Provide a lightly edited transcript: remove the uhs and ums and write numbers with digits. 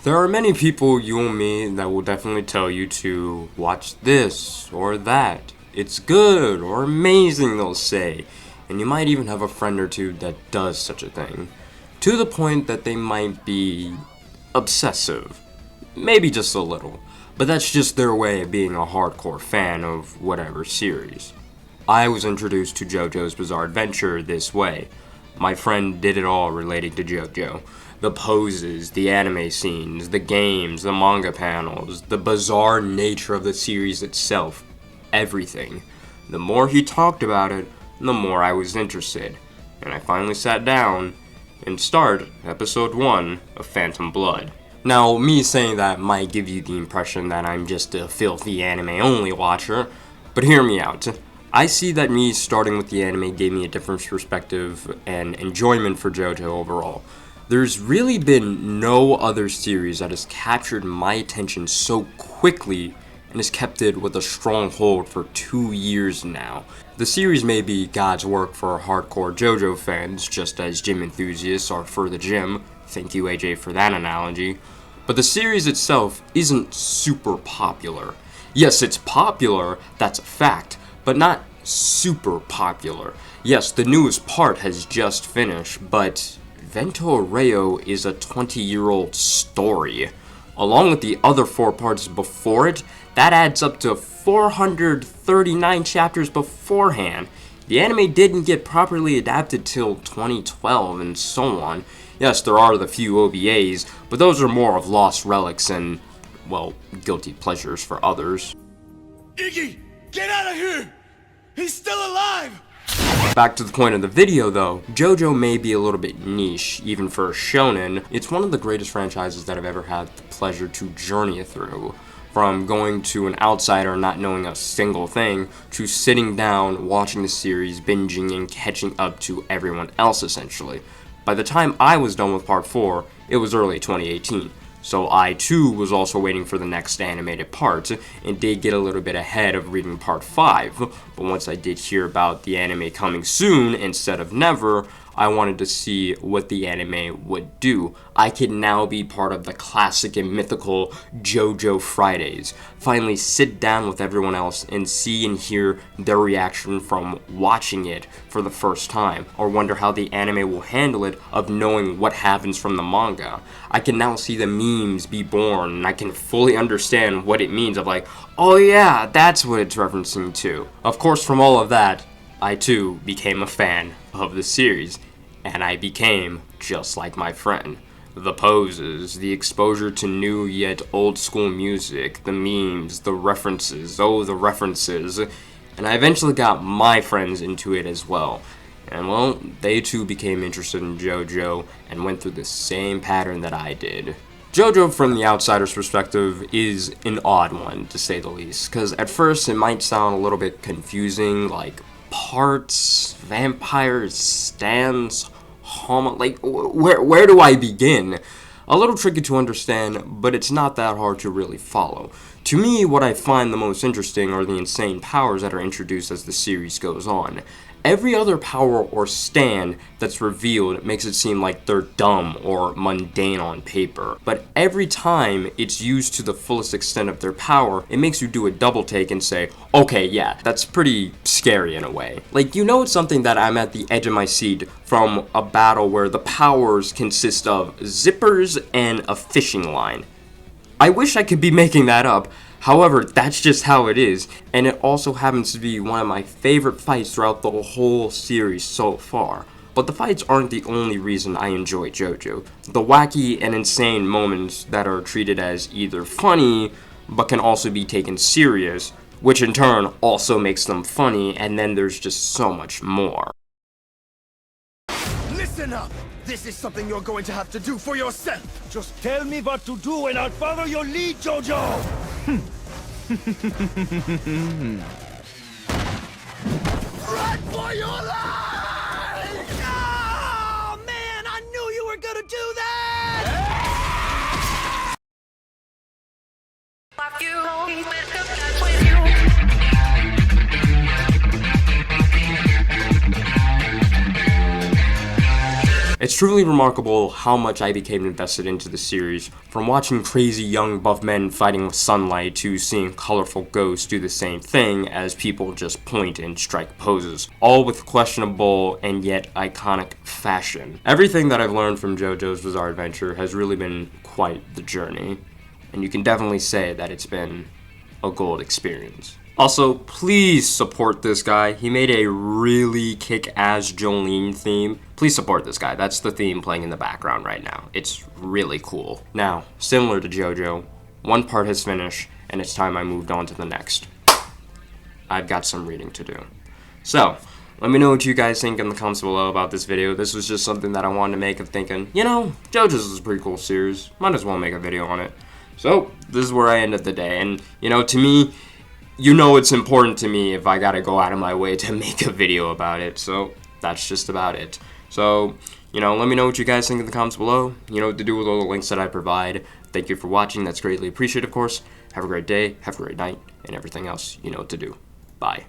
There are many people you will meet that will definitely tell you to watch this or that. It's good or amazing, they'll say. And you might even have a friend or two that does such a thing. To the point that they might be obsessive. Maybe just a little. But that's just their way of being a hardcore fan of whatever series. I was introduced to JoJo's Bizarre Adventure this way. My friend did it all relating to JoJo. The poses, the anime scenes, the games, the manga panels, the bizarre nature of the series itself. Everything. The more he talked about it, the more I was interested. And I finally sat down and started episode 1 of Phantom Blood. Now, me saying that might give you the impression that I'm just a filthy anime-only watcher, but hear me out. I see that me starting with the anime gave me a different perspective and enjoyment for JoJo overall. There's really been no other series that has captured my attention so quickly and has kept it with a strong hold for 2 years now. The series may be God's work for hardcore JoJo fans, just as gym enthusiasts are for the gym. Thank you, AJ, for that analogy. But the series itself isn't super popular. Yes, it's popular, that's a fact, but not super popular. Yes, the newest part has just finished, but Vento Rayo is a 20-year-old story. Along with the other 4 parts before it, that adds up to 439 chapters beforehand. The anime didn't get properly adapted till 2012 and so on. Yes, there are the few OVAs, but those are more of lost relics and, well, guilty pleasures for others. Iggy, get out of here! He's still alive! Back to the point of the video though, JoJo may be a little bit niche, even for a shonen. It's one of the greatest franchises that I've ever had the pleasure to journey through. From going to an outsider not knowing a single thing, to sitting down, watching the series, binging, and catching up to everyone else essentially. By the time I was done with part 4, it was early 2018. So I too was also waiting for the next animated part, and did get a little bit ahead of reading part 5, but once I did hear about the anime coming soon instead of never, I wanted to see what the anime would do. I could now be part of the classic and mythical JoJo Fridays. Finally sit down with everyone else and see and hear their reaction from watching it for the first time, or wonder how the anime will handle it of knowing what happens from the manga. I can now see the memes be born, and I can fully understand what it means of like, oh yeah, that's what it's referencing to. Of course, from all of that, I too became a fan of the series, and I became just like my friend. The poses, the exposure to new yet old school music, the memes, the references, and I eventually got my friends into it as well. And well, they too became interested in JoJo and went through the same pattern that I did. JoJo, from the outsider's perspective, is an odd one, to say the least, because at first it might sound a little bit confusing, like parts, vampires, stands, like where do I begin? A little tricky to understand, but it's not that hard to really follow. To me, what I find the most interesting are the insane powers that are introduced as the series goes on. Every other power or stand that's revealed makes it seem like they're dumb or mundane on paper. But every time it's used to the fullest extent of their power, it makes you do a double take and say, okay, yeah, that's pretty scary in a way. Like, you know, it's something that I'm at the edge of my seat from a battle where the powers consist of zippers and a fishing line. I wish I could be making that up. However, that's just how it is, and it also happens to be one of my favorite fights throughout the whole series so far. But the fights aren't the only reason I enjoy JoJo. The wacky and insane moments that are treated as either funny, but can also be taken serious, which in turn also makes them funny, and then there's just so much more. Listen up! This is something you're going to have to do for yourself! Just tell me what to do and I'll follow your lead, Jojo! Run for your life! Oh, man, I knew you were gonna do that! It's truly remarkable how much I became invested into the series, from watching crazy young buff men fighting with sunlight to seeing colorful ghosts do the same thing as people just point and strike poses, all with questionable and yet iconic fashion. Everything that I've learned from JoJo's Bizarre Adventure has really been quite the journey, and you can definitely say that it's been a gold experience. Also, please support this guy. He made a really kick-ass Jolene theme. Please support this guy. That's the theme playing in the background right now. It's really cool. Now, similar to JoJo, one part has finished, and it's time I moved on to the next. I've got some reading to do. So, let me know what you guys think in the comments below about this video. This was just something that I wanted to make of thinking, you know, JoJo's is a pretty cool series. Might as well make a video on it. So, this is where I ended the day. And, you know, to me, you know it's important to me if I gotta go out of my way to make a video about it. So, that's just about it. So, you know, let me know what you guys think in the comments below. You know what to do with all the links that I provide. Thank you for watching. That's greatly appreciated, of course. Have a great day, have a great night, and everything else you know what to do. Bye.